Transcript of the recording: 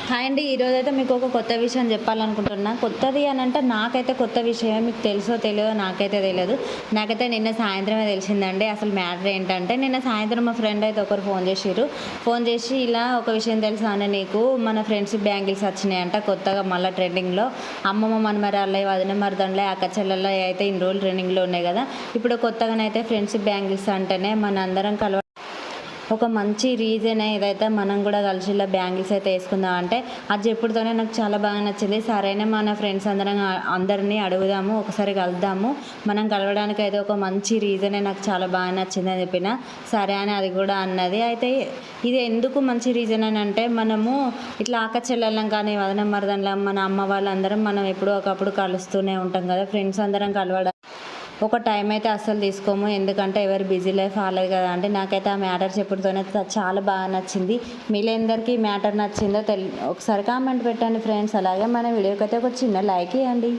Hi అండి. ఈరోజైతే మీకు ఒక కొత్త విషయం చెప్పాలనుకుంటున్నా. కొత్తది అని అంటే నాకైతే కొత్త విషయమే. మీకు తెలుసో తెలియదో నాకైతే తెలియదు. నాకైతే నిన్న సాయంత్రమే తెలిసిందండి. అసలు మ్యాటర్ ఏంటంటే నిన్న సాయంత్రం మా ఫ్రెండ్ అయితే ఒకరు ఫోన్ చేసిర్రు. ఫోన్ చేసి ఇలా ఒక విషయం తెలుసా అని నీకు మన ఫ్రెండ్స్ బ్యాంగిల్స్ వచ్చినాయంట కొత్తగా మళ్ళీ ట్రెండింగ్లో. అమ్మమ్మ మనమరాళ్ళ వదిన మరదండ్ల అక్క చెల్లెళ్ళ అయితే ఇన్ని రోజులు ట్రెండింగ్లో ఉన్నాయి కదా. ఇప్పుడు కొత్తగానైతే ఫ్రెండ్స్ బ్యాంగిల్స్ అంటేనే మన అందరం ఒక మంచి రీజన్ ఏదైతే మనం కూడా కలిసి ఇలా బ్యాంగిల్స్ అయితే వేసుకుందాం అంటే అది చెప్పుడుతోనే నాకు చాలా బాగా నచ్చింది. సరైన మన ఫ్రెండ్స్ అందరినీ అడుగుదాము, ఒకసారి కలుద్దాము, మనం కలవడానికి అయితే ఒక మంచి రీజనే నాకు చాలా బాగా నచ్చింది అని చెప్పిన. సరే అని అది కూడా అన్నది. అయితే ఇది ఎందుకు మంచి రీజన్ అని అంటే మనము ఇట్లా అక్క చెల్లెళ్ళం కానీ వదిన మరదళ్ళం మన అమ్మ వాళ్ళందరం మనం ఎప్పుడో ఒకప్పుడు కలుస్తూనే ఉంటాం కదా. ఫ్రెండ్స్ అందరం కలవడం ఒక టైం అయితే అస్సలు తీసుకోము, ఎందుకంటే ఎవరు బిజీ లైఫ్ ఆలేదు కదా. అంటే నాకైతే ఆ మ్యాటర్ చెప్పుడుతోనే చాలా బాగా నచ్చింది. మీలందరికీ మ్యాటర్ నచ్చిందో ఒకసారి కామెంట్ పెట్టండి ఫ్రెండ్స్. అలాగే మన వీడియోకి అయితే ఒక చిన్న లైక్ ఇవ్వండి.